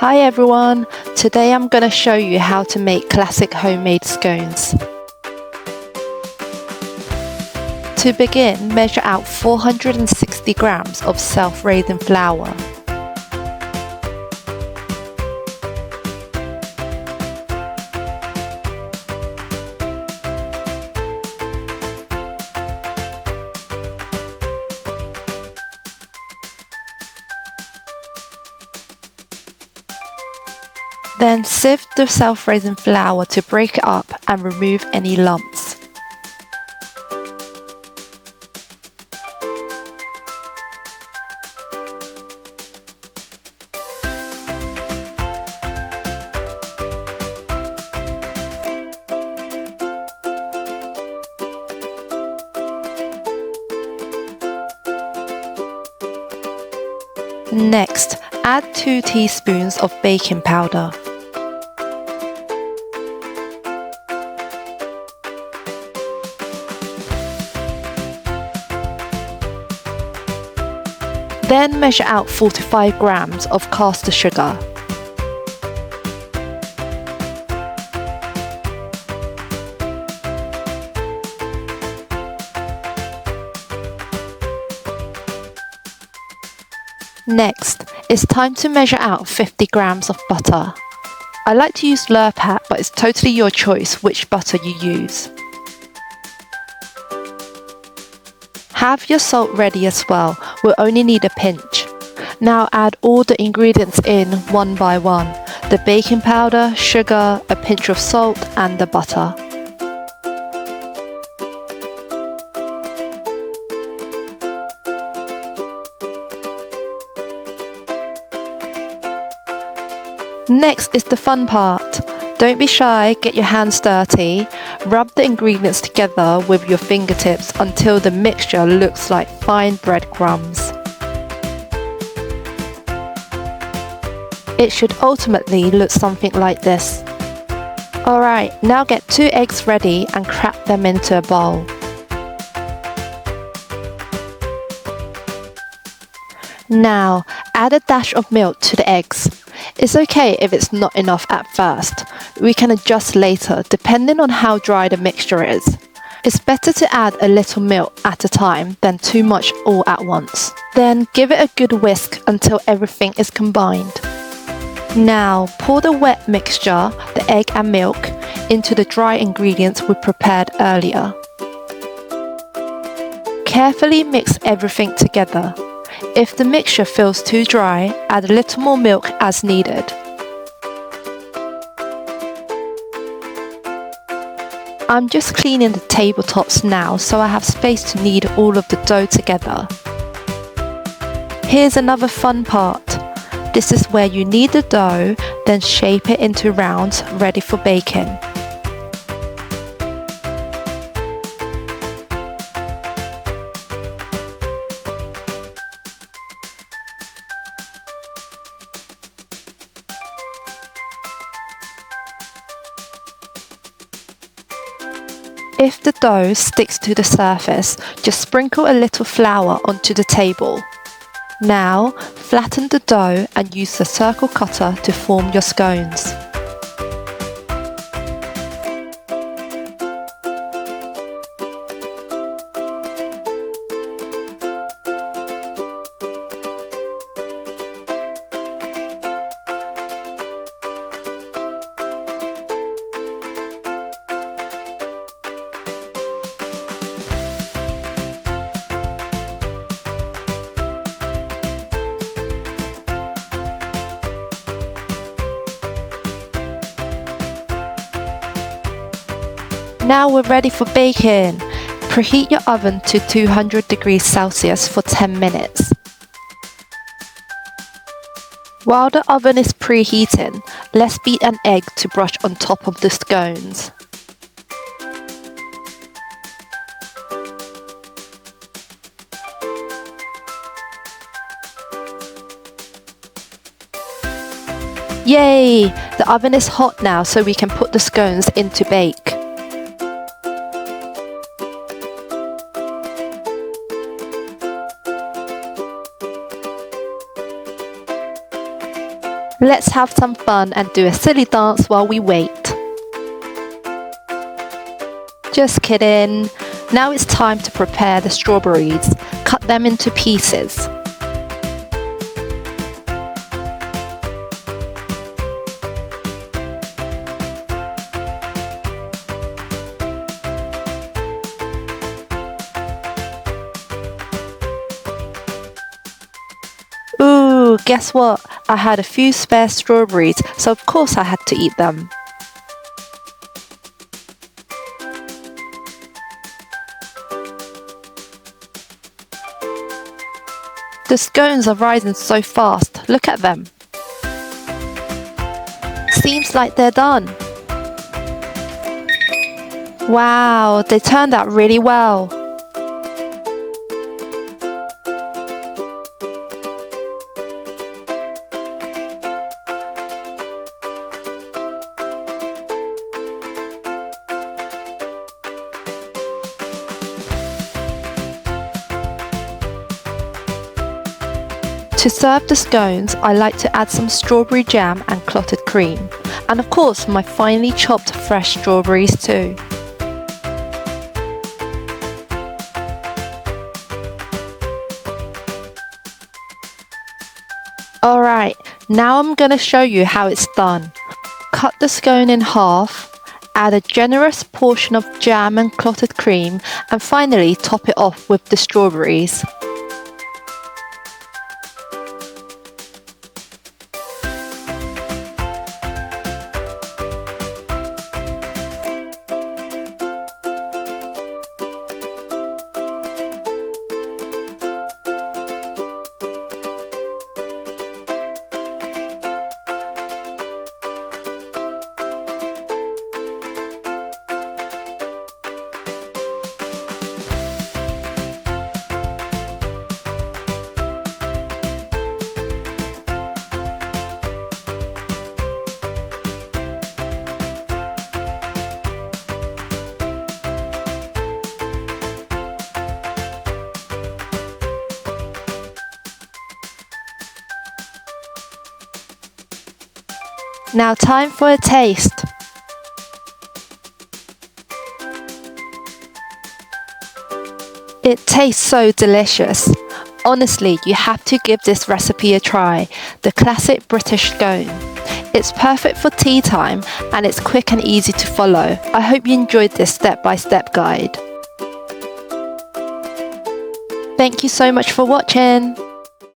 Hi everyone! Today I'm going to show you how to make classic homemade scones. To begin, measure out 460 grams of self-raising flour. Then sieve the self-raising flour to break it up and remove any lumps. Next, add 2 teaspoons of baking powder. Then measure out 45 grams of caster sugar. Next, it's time to measure out 50 grams of butter. I like to use Lurpak, but it's totally your choice which butter you use. Have your salt ready as well, we'll only need a pinch. Now add all the ingredients in one by one, the baking powder, sugar, a pinch of salt and the butter. Next is the fun part. Don't be shy, get your hands dirty. Rub the ingredients together with your fingertips until the mixture looks like fine breadcrumbs. It should ultimately look something like this. Alright, now get 2 eggs ready and crack them into a bowl. Now, add a dash of milk to the eggs. It's okay if it's not enough at first. We can adjust later depending on how dry the mixture is. It's better to add a little milk at a time than too much all at once. Then give it a good whisk until everything is combined. Now pour the wet mixture, the egg and milk, into the dry ingredients we prepared earlier. Carefully mix everything together. If the mixture feels too dry, add a little more milk as needed. I'm just cleaning the tabletops now so I have space to knead all of the dough together. Here's another fun part. This is where you knead the dough, then shape it into rounds ready for baking. If the dough sticks to the surface, just sprinkle a little flour onto the table. Now, flatten the dough and use the circle cutter to form your scones. Now we're ready for baking. Preheat your oven to 200 degrees Celsius for 10 minutes. While the oven is preheating, let's beat an egg to brush on top of the scones. Yay! The oven is hot now, so we can put the scones in to bake. Let's have some fun and do a silly dance while we wait. Just kidding. Now it's time to prepare the strawberries. Cut them into pieces. Ooh, guess what? I had a few spare strawberries, so of course I had to eat them. The scones are rising so fast, look at them. Seems like they're done. Wow, they turned out really well. To serve the scones, I like to add some strawberry jam and clotted cream, and of course my finely chopped fresh strawberries too. Alright, now I'm going to show you how it's done. Cut the scone in half, add a generous portion of jam and clotted cream, and finally top it off with the strawberries. Now time for a taste. It tastes so delicious. Honestly, you have to give this recipe a try, the classic British scone. It's perfect for tea time and it's quick and easy to follow. I hope you enjoyed this step-by-step guide. Thank you so much for watching.